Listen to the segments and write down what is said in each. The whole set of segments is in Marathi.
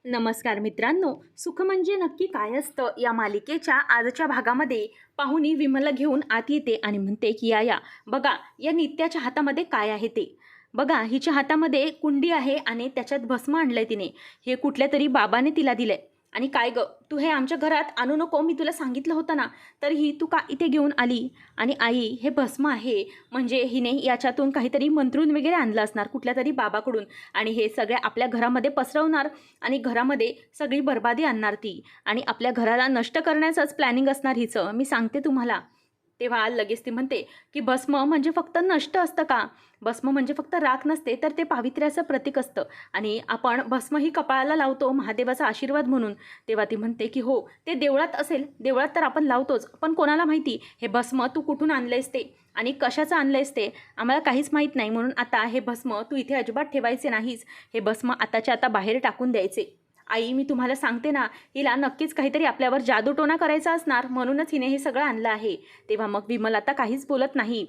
नमस्कार मित्रांनो, सुख म्हणजे नक्की काय असतं या मालिकेच्या आजच्या भागामध्ये पाहुणी विमलला घेऊन आत येते आणि म्हणते की या बघा या नित्याच्या हातामध्ये काय आहे ते बघा. हिच्या हातामध्ये कुंडी आहे आणि त्याच्यात भस्म आणलंय तिने. हे कुठल्या तरी बाबाने तिला दिलंय. आणि काय ग, तू हे आमच्या घरात आणू नको, मी तुला सांगितलं होतं ना, तरीही तू का इथे घेऊन आली? आणि आई, हे भस्म आहे म्हणजे हिने याच्यातून काहीतरी मंत्रून वगैरे आणलं असणार कुठल्या तरी बाबाकडून, आणि हे सगळे आपल्या घरामध्ये पसरवणार आणि घरामध्ये सगळी बरबादी आणणार ती, आणि आपल्या घराला नष्ट करण्याचंच प्लॅनिंग असणार हिचं, मी सांगते तुम्हाला. तेव्हा लगेच ती म्हणते की भस्म म्हणजे फक्त नष्ट असतं का? भस्म म्हणजे फक्त राख नसते, तर ते पावित्र्याचं प्रतीक असतं, आणि आपण भस्म ही कपाळाला लावतो महादेवाचा आशीर्वाद म्हणून. तेव्हा ती म्हणते की हो, ते देवळात असेल, देवळात तर आपण लावतोच, पण कोणाला माहिती हे भस्म तू कुठून आणलंयस ते आणि कशाचं आणलंयस ते आम्हाला काहीच माहीत नाही. म्हणून आता हे भस्म तू इथे अजिबात ठेवायचे नाहीस, हे भस्म आताच्या आता बाहेर टाकून द्यायचे. आई, मी तुम्हाला सांगते ना, हिला नक्कीच काहीतरी आपल्यावर जादूटोणा करायचा असणार, म्हणूनच हिने हे सगळं आणलं आहे. तेव्हा मग विमल आता काहीच बोलत नाही,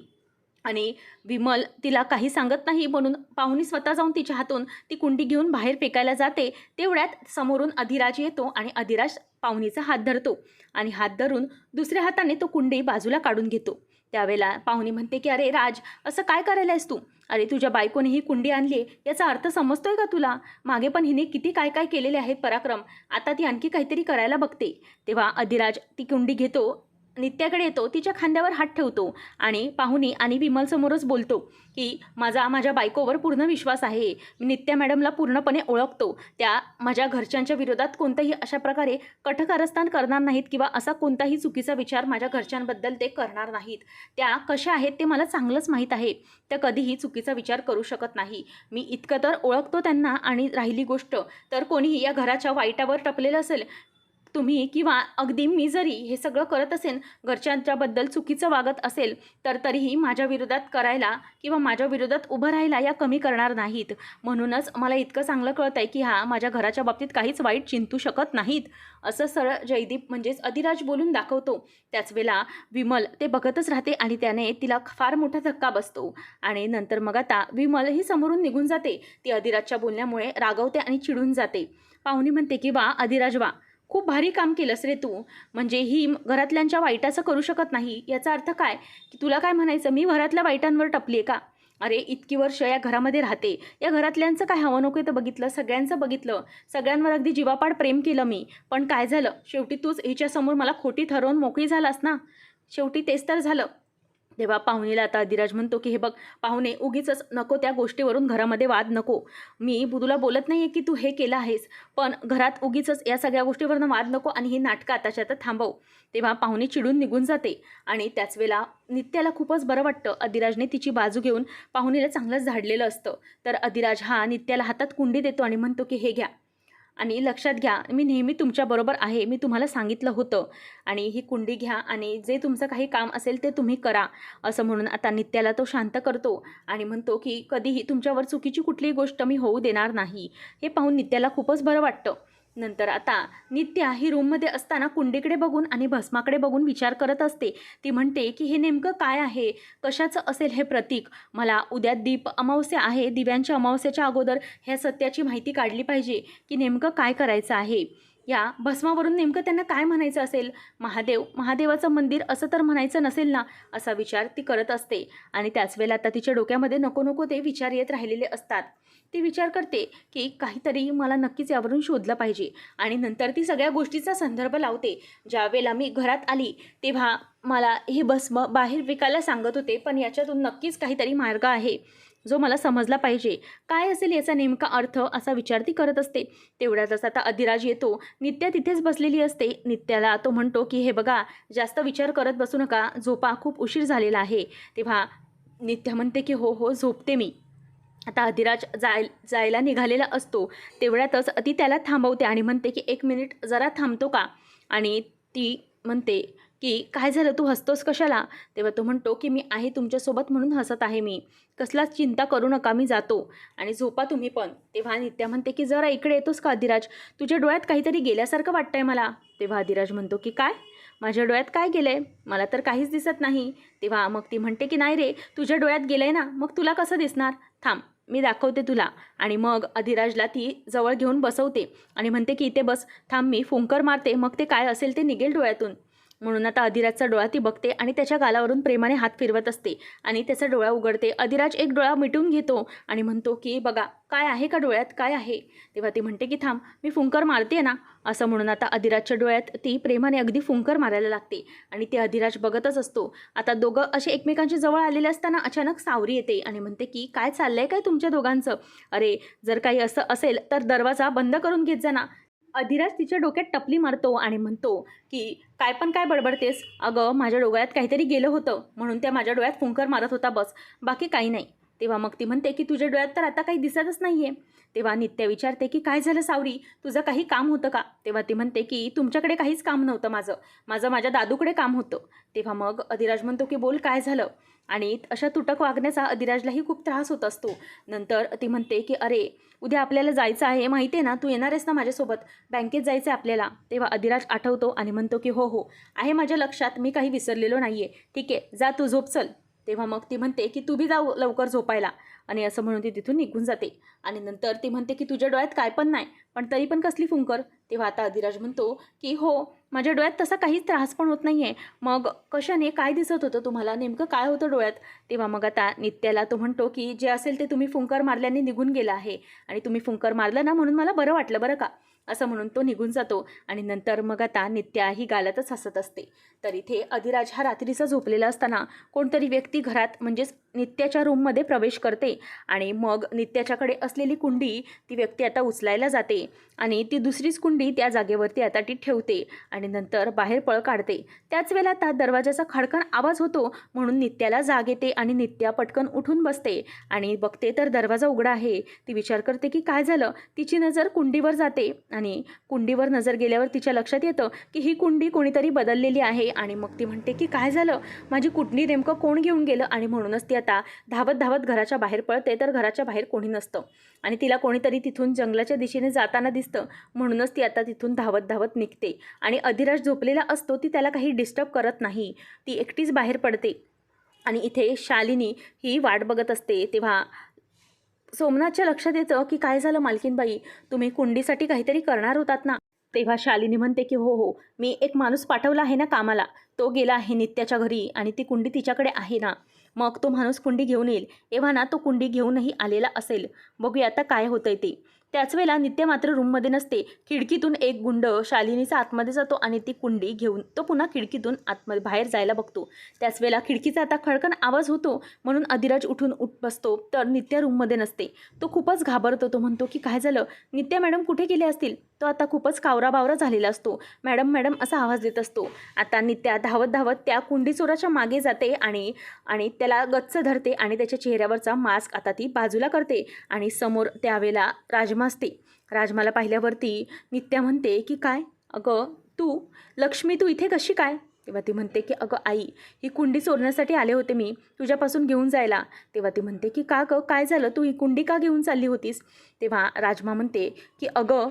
आणि विमल तिला काही सांगत नाही, म्हणून पाहुणी स्वतः जाऊन तिच्या हातून ती कुंडी घेऊन बाहेर फेकायला जाते. तेवढ्यात समोरून अधिराज येतो आणि अधिराज पाहुणीचा हात धरतो, आणि हात धरून दुसऱ्या हाताने तो कुंडी बाजूला काढून घेतो. त्यावेळेला पाहुणी म्हणते की अरे राज, असं काय करायलायस तू? अरे तुझ्या बायकोने ही कुंडी आणली, याचा अर्थ समजतोय का तुला? मागे पण हिने किती काय काय केलेले आहेत पराक्रम, आता ती आणखी काहीतरी करायला बघते. तेव्हा अधिराज ती कुंडी घेतो, नित्याकडे येतो, तिच्या खांद्यावर हात ठेवतो, आणि पाहुणी आणि विमलसमोरच बोलतो की माझ्या बायकोवर पूर्ण विश्वास आहे, मी नित्या मॅडमला पूर्णपणे ओळखतो, त्या माझ्या घरच्यांच्या विरोधात कोणताही अशा प्रकारे कटकारस्थान करणार नाहीत, किंवा असा कोणताही चुकीचा विचार माझ्या घरच्यांबद्दल ते करणार नाहीत. त्या कशा आहेत ते मला चांगलंच माहीत आहे, त्या कधीही चुकीचा विचार करू शकत नाही. मी इतकं तर ओळखतो त्यांना. आणि राहिली गोष्ट, तर कोणीही या घराच्या वाईटावर टपलेलं असेल, तुम्ही किंवा अगदी मी जरी हे सगळं करत असेल, घरच्यांच्याबद्दल चुकीचं वागत असेल, तर तरीही माझ्या विरोधात करायला किंवा माझ्या विरोधात उभं राहायला या कमी करणार नाहीत. म्हणूनच मला इतकं चांगलं कळत आहे की हा माझ्या घराच्या बाबतीत काहीच वाईट चिंतू शकत नाहीत, असं सरळ जयदीप म्हणजेच अधिराज बोलून दाखवतो. त्याच वेळेला विमल ते बघतच राहते, आणि त्याने तिला फार मोठा धक्का बसतो. आणि नंतर मग आता विमल ही समोरून निघून जाते. ती अधिराजच्या बोलण्यामुळे रागवते आणि चिडून जाते. पाहुणी म्हणते की वा अधिराज, वा, खूप भारी काम केलंस रे तू. म्हणजे ही घरातल्यांच्या वाईटाचं करू शकत नाही, याचा अर्थ काय? की तुला काय म्हणायचं, मी घरातल्या वाईटांवर टपली आहे का? अरे इतकी वर्ष या घरामध्ये राहते, या घरातल्यांचं काय हवं नको तर बघितलं, सगळ्यांचं बघितलं, सगळ्यांवर अगदी जीवापाड प्रेम केलं मी, पण काय झालं? शेवटी तूच हिच्यासमोर मला खोटी ठरवून मोकळी झालास ना, शेवटी तेच तर झालं. तेव्हा पाहुणीला आता अधिराज म्हणतो की हे बघ पाहुणे, उगीच नको त्या गोष्टीवरून घरामध्ये वाद नको. मी तुला बोलत नाही आहे की तू हे केलं आहेस, पण घरात उगीच या सगळ्या गोष्टीवरनं वाद नको, आणि ही नाटकं आताच्या आता थांबव. तेव्हा पाहुणी चिडून निघून जाते. आणि त्याच वेळेला नित्याला खूपच बरं वाटतं. अधिराजने तिची बाजू घेऊन पाहुणीला चांगलंच झाडलेलं असतं. तर अधिराज हा नित्याला हातात कुंडी देतो आणि म्हणतो की हे घ्या, आणि लक्षात घ्या, मी नेहमी तुमच्याबरोबर आहे, मी तुम्हाला सांगितलं होतं, आणि ही कुंडी घ्या आणि जे तुमचं काही काम असेल ते तुम्ही करा, असं म्हणून आता नित्याला तो शांत करतो. आणि म्हणतो की कधीही तुमच्यावर चुकीची कुठलीही गोष्ट मी होऊ देणार नाही. हे पाहून नित्याला खूपच बरं वाटतं. नंतर आता नित्या ही रूममध्ये असताना कुंडीकडे बघून आणि भस्माकडे बघून विचार करत असते. ती म्हणते की हे नेमकं काय आहे, कशाचं असेल हे प्रतीक? मला उद्या दीप अमावस्या आहे, दिव्यांच्या अमावस्याच्या अगोदर ह्या सत्याची माहिती काढली पाहिजे की नेमकं काय करायचं आहे. या भस्मावरून नेमकं त्यांना काय म्हणायचं असेल? महादेवाचं मंदिर असं तर म्हणायचं नसेल ना, असा विचार ती करत असते. आणि त्याच वेळेला आता तिच्या डोक्यामध्ये नको नको ते विचार येत राहिलेले असतात. ती विचार करते की काहीतरी मला नक्कीच यावरून शोधलं पाहिजे. आणि नंतर ती सगळ्या गोष्टीचा संदर्भ लावते. ज्या वेळेला मी घरात आली तेव्हा मला हे भस्म बाहेर विकायला सांगत होते, पण याच्यातून नक्कीच काहीतरी मार्ग आहे जो मला समजला पाहिजे. काय असेल याचा नेमका अर्थ, असा विचार ती करत असते. तेवढ्यातच आता अधिराज येतो. नित्या तिथेच बसलेली असते. नित्याला तो म्हणतो की हे बघा, जास्त विचार करत बसू नका, झोपा, खूप उशीर झालेला आहे. तेव्हा नित्या म्हणते की हो हो झोपते मी. आता अधिराज जायला निघालेला असतो. तेवढ्यातच ती त्याला थांबवते आणि म्हणते की 1 मिनिट जरा थांबतो का? आणि ती म्हणते की काय झालं, तू हसतोस कशाला? तेव्हा तो म्हणतो की मी आहे तुमच्यासोबत म्हणून हसत आहे मी, कसलाच चिंता करू नका, मी जातो आणि झोपा तुम्ही पण. तेव्हा नित्या म्हणते की जरा इकडे येतोस का अधिराज, तुझ्या डोळ्यात काहीतरी गेल्यासारखं वाटतंय मला. तेव्हा अधिराज म्हणतो की काय, माझ्या डोळ्यात काय गेलंय? मला तर काहीच दिसत नाही. तेव्हा मग ती म्हणते की नाही रे, तुझ्या डोळ्यात गेलंय ना, मग तुला कसं दिसणार? थांब, मी दाखवते तुला. आणि मग अधिराजला ती जवळ घेऊन बसवते आणि म्हणते की इथे बस, थांब मी फुंकर मारते, मग ते काय असेल ते निघेल डोळ्यातून. म्हणून आता अधिराजचा डोळा ती बघते आणि त्याच्या गालावरून प्रेमाने हात फिरवत असते आणि त्याचा डोळा उघडते. अधिराज एक डोळा मिटून घेतो आणि म्हणतो की बघा काय आहे का डोळ्यात, काय आहे. तेव्हा ती म्हणते की थांब मी फुंकर मारते ना. असं म्हणून आता अधिराजच्या डोळ्यात ती प्रेमाने अगदी फुंकर मारायला लागते आणि ते अधिराज बघतच असतो. आता दोघं असे एकमेकांच्या जवळ आलेले असताना अचानक सावरी येते आणि म्हणते की काय चाललंय काय तुमच्या दोघांचं. अरे जर काही असं असेल तर दरवाजा बंद करून घेत जा ना. अधिराज तिच्या डोक्यात टपली मारतो आणि म्हणतो की काय बडबडतेस, अगं माझ्या डोळ्यात काहीतरी गेलं होतं म्हणून त्या माझ्या डोळ्यात फुंकर मारत होता बस, बाकी काही नाही. तेव्हा मग ती म्हणते की तुझ्या डोळ्यात तर आता काही दिसतच नाही आहे. तेव्हा नित्या विचारते की काय झालं सावरी, तुझं काही काम होतं का. तेव्हा ती म्हणते की तुमच्याकडे काहीच काम नव्हतं, माझ्या दादूकडे काम होतं. तेव्हा मग अधिराज म्हणतो की बोल काय झालं. आणि अशा तुटक वागण्याचा अधिराजलाही खूप त्रास होत असतो. नंतर ती म्हणते की अरे उद्या आपल्याला जायचं आहे, माहिती आहे ना, तू येणार आहेस ना माझ्यासोबत, बँकेत जायचं आहे आपल्याला. तेव्हा अधिराज आठवतो आणि म्हणतो की हो आहे माझ्या लक्षात, मी काही विसरलेलो नाही आहे, ठीक आहे जा तू झोप चल. तेव्हा मग ती म्हणते की तू बी जाऊ लवकर झोपायला. आणि असं म्हणून ती तिथून निघून जाते. आणि नंतर ती म्हणते की तुझ्या डोळ्यात काय पण नाही, पण तरी पण कसली फुंकर. तेव्हा आता अधिराज म्हणतो की हो माझ्या डोळ्यात तसा काहीच त्रास पण होत नाही आहे, मग कशाने काय दिसत होतं तुम्हाला, नेमकं काय होतं डोळ्यात. तेव्हा मग आता नित्याला तो म्हणतो की जे असेल ते तुम्ही फुंकर मारल्याने निघून गेला आहे आणि तुम्ही फुंकर मारलं ना म्हणून मला बरं वाटलं बरं का. असं म्हणून तो निघून जातो. आणि नंतर मग आता नित्या ही गालातच हसत असते. तर इथे अधिराज हा रात्रीचा झोपलेला असताना कोणतरी व्यक्ती घरात म्हणजेच नित्याच्या रूममध्ये प्रवेश करते आणि मग नित्याच्याकडे असलेली कुंडी ती व्यक्ती आता उचलायला जाते आणि ती दुसरीच कुंडी त्या जागेवरती आता ती ठेवते आणि नंतर बाहेर पळ काढते. त्याच वेळेला आता दरवाजाचा खडखड आवाज होतो म्हणून नित्याला जाग येते आणि नित्या पटकन उठून बसते आणि बघते तर दरवाजा उघडा आहे. ती विचार करते की काय झालं. तिची नजर कुंडीवर जाते आणि कुंडीवर नजर गेल्यावर तिच्या लक्षात येतं की ही कुंडी कोणीतरी बदललेली आहे. आणि मग ती म्हणते की काय झालं, माझी कुंडी नेमकं कोण घेऊन गेलं. आणि म्हणूनच ती आता धावत धावत घराच्या बाहेर पळते तर घराच्या बाहेर कोणी नसतं आणि तिला कोणीतरी तिथून जंगलाच्या दिशेने जाताना दिसतं. म्हणूनच ती आता तिथून धावत धावत निघते आणि अधिराज झोपलेला असतो, ती त्याला काही डिस्टर्ब करत नाही, ती एकटीच बाहेर पडते. आणि इथे शालिनी ही वाट बघत असते. तेव्हा सोमनाथच्या लक्षात येतं की काय झालं मालकीनबाई, तुम्ही कुंडीसाठी काहीतरी करणार होतात ना. तेव्हा शालिनी म्हणते की हो मी एक माणूस पाठवला आहे ना कामाला, तो गेला आहे नित्याच्या घरी आणि ती कुंडी तिच्याकडे आहे ना, मग तो माणूस कुंडी घेऊन येईल. एव्हा ना तो कुंडी घेऊनही आलेला असेल, बघूया आता काय होतंय ते. त्याच वेळेला नित्य मात्र रूममध्ये नसते. खिडकीतून एक गुंड शालिनीचा आतमध्ये जातो आणि ती कुंडी घेऊन तो पुन्हा खिडकीतून आतमध्ये बाहेर जायला बघतो. त्याच वेळेला खिडकीचा आता खडकन आवाज होतो म्हणून अधिराज उठून बसतो तर नित्य रूममध्ये नसते. तो खूपच घाबरतो. तो म्हणतो की काय झालं, नित्या मॅडम कुठे गेले असतील. तो आता खूपच कावराबावरा झालेला असतो. मॅडम मॅडम असा आवाज देत असतो. आता नित्या धावत धावत त्या कुंडी चोराच्या मागे जाते आणि त्याला गच्च धरते आणि त्याच्या चेहऱ्यावरचा मास्क आता ती बाजूला करते आणि समोर त्यावेळेला राजमा असते. राजमाला पाहिल्यावरती नित्या म्हणते की काय अगं तू लक्ष्मी, तू इथे कशी काय. तेव्हा ती म्हणते की अगं आई, ही कुंडी चोरण्यासाठी आले होते मी तुझ्यापासून घेऊन जायला. तेव्हा ती म्हणते की का गं काय झालं, तू ही कुंडी का घेऊन चालली होतीस. तेव्हा राजमा म्हणते की अगं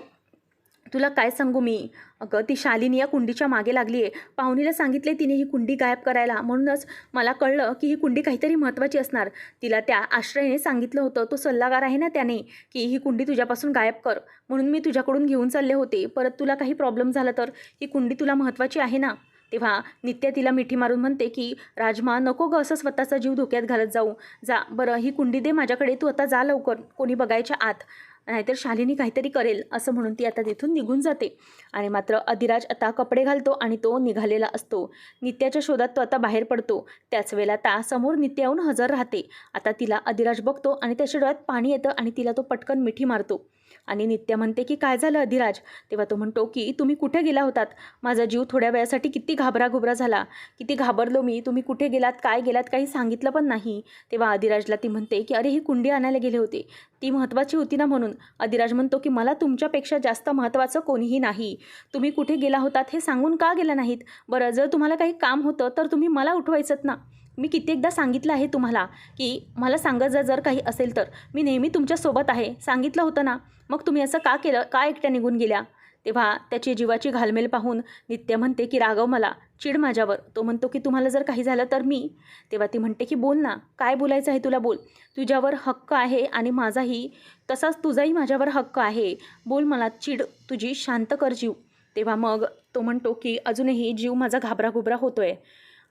तुला काय सांगू मी, अगं ती शालिनी या कुंडीच्या मागे लागली आहे. पाहुणीला सांगितले तिने ही कुंडी गायब करायला, म्हणूनच मला कळलं की ही कुंडी काहीतरी महत्त्वाची असणार. तिला त्या आश्रयाने सांगितलं होतं, तो सल्लागार आहे ना त्याने, की ही कुंडी तुझ्यापासून गायब कर, म्हणून मी तुझ्याकडून घेऊन चालले होते. परत तुला काही प्रॉब्लेम झाला तर ही कुंडी तुला महत्त्वाची आहे ना. तेव्हा नित्या तिला मिठी मारून म्हणते की राजमा नको गं असं स्वतःचा जीव धोक्यात घालत जाऊ, जा बरं ही कुंडी दे माझ्याकडे, तू आता जा लवकर कोणी बघायच्या आत, नाहीतर शालिनी काहीतरी करेल. असं म्हणून ती आता तिथून निघून जाते. आणि मात्र अधिराज आता कपडे घालतो आणि तो निघालेला असतो. नित्याच्या शोधात तो आता बाहेर पडतो. त्याच वेळेला आता समोर नित्या येऊन हजर राहते. आता तिला अधिराज बघतो आणि त्याच्या डोळ्यात पाणी येतं आणि तिला तो पटकन मिठी मारतो. आणि नित्या म्हणते की काय झालं अधिराज. तेव्हा तो म्हणतो की तुम्ही कुठे गेला होतात, माझा जीव थोड्या वेळासाठी किती घाबरा झाला, किती घाबरलो मी, तुम्ही कुठे गेलात काय गेलात काही सांगितलं पण नाही. तेव्हा अधिराजला ती म्हणते की अरे ही कुंडी आणायला गेले होते, ती महत्त्वाची होती ना म्हणून. अधिराज म्हणतो की मला तुमच्यापेक्षा जास्त महत्त्वाचं कोणीही नाही, तुम्ही कुठे गेला होतात हे सांगून का गेला नाहीत. बरं जर तुम्हाला काही काम होतं तर तुम्ही मला उठवायचं ना, मी कित्येकदा सांगितलं आहे तुम्हाला की मला सांगत जा जर काही असेल तर, मी नेहमी तुमच्यासोबत आहे, सांगितलं होतं ना, मग तुम्ही असं का केलं, का एकट्या निघून गेल्या. तेव्हा त्याची जीवाची घालमेल पाहून नित्या म्हणते की राघव मला चिड माझ्यावर. तो म्हणतो की तुम्हाला जर काही झालं तर मी. तेव्हा ती म्हणते की बोल ना, काय बोलायचं आहे तुला बोल. तुझ्यावर हक्क आहे आणि माझाही तसाच तुझाही माझ्यावर हक्क आहे. बोल मला, चिड तुझी शांत कर जीव. तेव्हा मग तो म्हणतो की अजूनही जीव माझा घाबराघुबरा होतोय.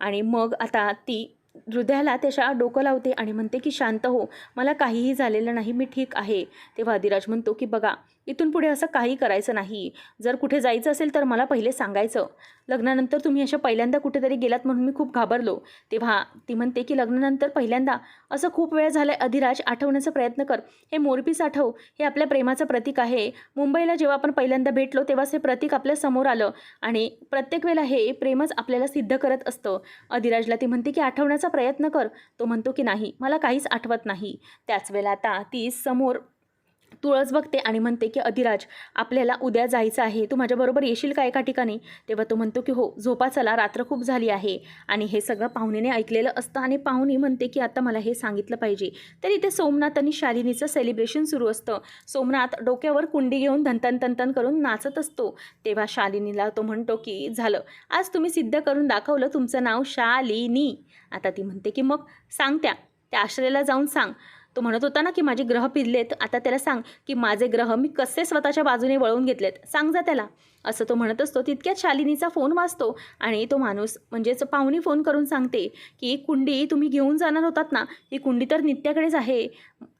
आणि मग आता ती हृदयाला त्याच्या डोकं लावते आणि म्हणते की शांत हो, मला काहीही झालेलं नाही, मी ठीक आहे. तेव्हा अधिराज म्हणतो की बघा, इथून पुढे असं काही करायचं नाही. जर कुठे जायचं असेल तर मला पहिले सांगायचं. लग्नानंतर तुम्ही अशा पहिल्यांदा कुठेतरी गेलात म्हणून मी खूप घाबरलो. तेव्हा ती म्हणते की लग्नानंतर पहिल्यांदा असं खूप वेळ झालं आहे अधिराज, आठवण्याचा प्रयत्न कर. हे मोरपीस आठव, हे आपल्या प्रेमाचं प्रतीक आहे. मुंबईला जेव्हा आपण पहिल्यांदा भेटलो तेव्हाच हे प्रतीक आपल्या समोर आलं आणि प्रत्येक वेळेला हे प्रेमच आपल्याला सिद्ध करत असतं. अधिराजला ती म्हणते की आठवण्याचा प्रयत्न कर. तो म्हणतो की नाही, मला काहीच आठवत नाही. त्याच वेळेला आता ती समोर तुळस बघते आणि म्हणते की अधिराज, आपल्याला उद्या जायचं आहे, तू माझ्याबरोबर येशील का एका ठिकाणी. तेव्हा तो म्हणतो की हो, झोपा चला, रात्र खूप झाली आहे. आणि हे सगळं पाहुणीने ऐकलेलं असतं आणि पाहुणी म्हणते की आता मला हे सांगितलं पाहिजे. तर इथे सोमनाथ आणि शालिनीचं सेलिब्रेशन सुरू असतं. सोमनाथ डोक्यावर कुंडी घेऊन धनतन तनतन करून नाचत असतो. तेव्हा शालिनीला तो म्हणतो की झालं, आज तुम्ही सिद्ध करून दाखवलं, तुमचं नाव शालिनी. आता ती म्हणते की मग सांग, त्या आश्रयाला जाऊन सांग. तो म्हणत होता ना की माझे ग्रह फिरलेत, आता त्याला सांग की माझे ग्रह मी कसे स्वतःच्या बाजूने वळवून घेतलेत, सांग जा त्याला. असं तो म्हणत असतो. तितक्यात शालिनीचा फोन वाजतो आणि तो माणूस म्हणजेच पाहुणी फोन करून सांगते की कुंडी तुम्ही घेऊन जाणार होतात ना, ही कुंडी तर नित्याकडेच आहे.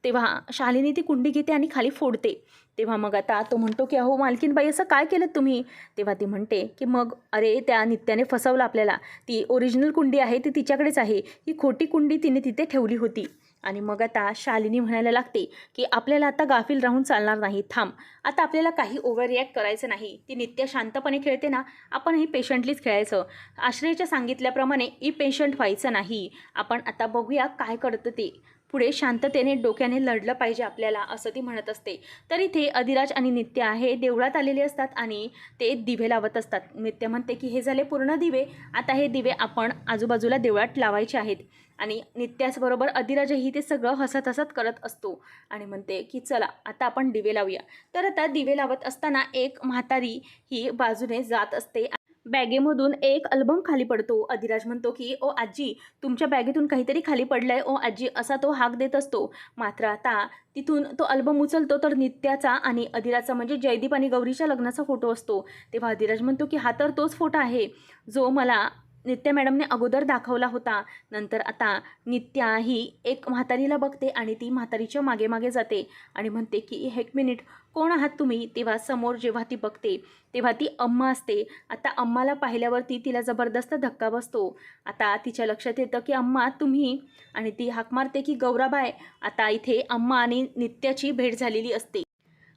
तेव्हा शालिनी ती कुंडी घेते आणि खाली फोडते. तेव्हा मग आता तो म्हणतो की अहो मालकीनबाई, असं काय केलं तुम्ही. तेव्हा ती म्हणते की मग अरे त्या नित्याने फसवलं आपल्याला, ती ओरिजिनल कुंडी आहे ती तिच्याकडेच आहे, ही खोटी कुंडी तिने तिथे ठेवली होती. आणि मग आता शालिनी म्हणायला लागते की आपल्याला आता गाफील राहून चालणार नाही, थांब. आता आपल्याला काही ओव्हर रिॲक्ट करायचं नाही. ती नित्य शांतपणे खेळते ना, आपणही पेशंटलीच खेळायचं. आश्रयच्या सांगितल्याप्रमाणे पेशंट व्हायचं नाही. आपण आता बघूया काय करतं ते. पुढे शांततेने डोक्याने लढलं पाहिजे आपल्याला, असं ती म्हणत असते. तर इथे अधिराज आणि नित्य आहे देवळात आलेले असतात आणि ते दिवे लावत असतात. नित्य म्हणते की हे झाले पूर्ण दिवे, आता हे दिवे आपण आजूबाजूला देवळात लावायचे आहेत. आणि नित्याचबरोबर अधिराजही ते सगळं हसत हसत करत असतो आणि म्हणते की चला आता आपण दिवे लावूया. तर आता दिवे लावत असताना एक म्हातारी ही बाजूने जात असते. बॅगेमधून एक अल्बम खाली पडतो. अधिराज म्हणतो की ओ आजी, तुमच्या बॅगेतून काहीतरी खाली पडलंय ओ आजी, असा तो हाक देत असतो. मात्र आता तिथून तो अल्बम उचलतो तर नित्याचा आणि अधिराजचा म्हणजे जयदीप आणि गौरीच्या लग्नाचा फोटो असतो. तेव्हा अधिराज म्हणतो की हा तर तोच फोटो आहे जो मला नित्या मॅडमने अगोदर दाखवला होता. नंतर आता नित्या ही एक म्हातारीला बघते आणि ती म्हातारीच्या मागे मागे जाते आणि म्हणते की एक मिनिट, कोण आहात तुम्ही. तेव्हा समोर जेव्हा ती बघते तेव्हा ती अम्मा असते. आता अम्माला पाहिल्यावरती तिला जबरदस्त धक्का बसतो. आता तिच्या लक्षात येतं की अम्मा तुम्ही, आणि ती हाक मारते की गौराबाई. आता इथे अम्मा आणि नित्याची भेट झालेली असते.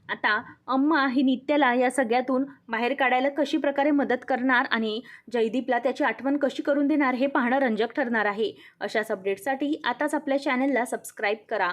आता अम्मा ही नित्याला या सगळ्यातून बाहेर काढायला कशी प्रकारे मदत करणार आणि जयदीपला त्याची आठवण कशी करून देणार हे पाहणं रंजक ठरणार आहे. अशाच अपडेट्ससाठी आताच आपल्या चॅनलला सबस्क्राईब करा.